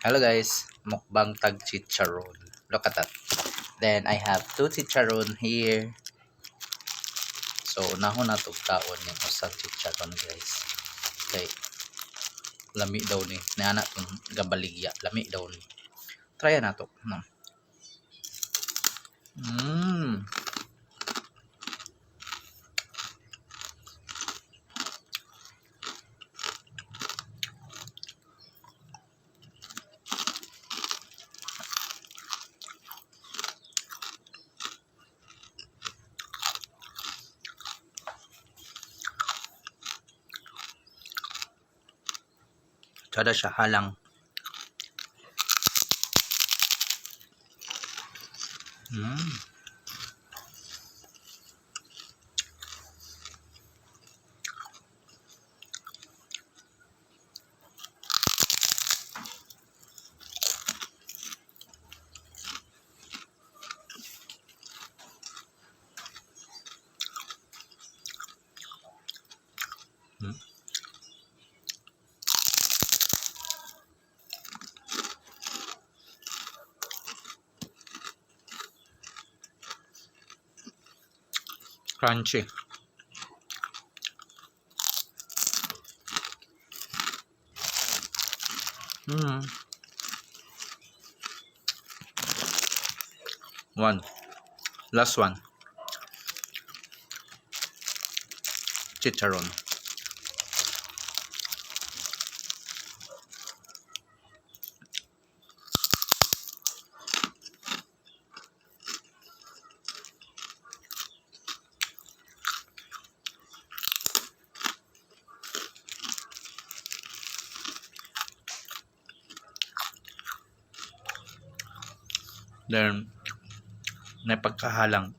Hello guys, mukbang tag chicharon. Look at that. Then I have 2 chicharon here. So unahon na tog kaon yung usang chicharon guys. Okay. Lami daw ni. Niana tong gabaligya. Lami daw ni. Try na to. No. Mmm. Tsada siya halang. Mmm. Crunchy. One. Last one. Chicharon. Then, may pagkahalang.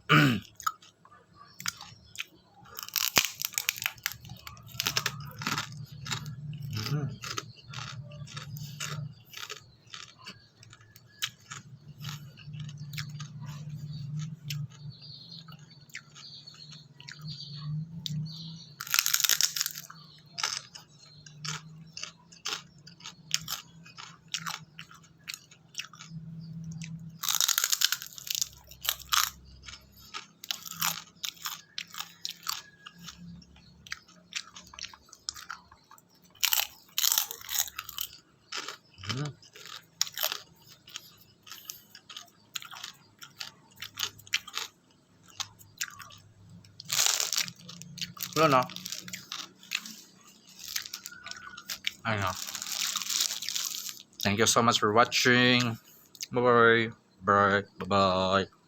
Wala na. Ayun. Thank you so much for watching. Bye-bye. Bye. Bye-bye.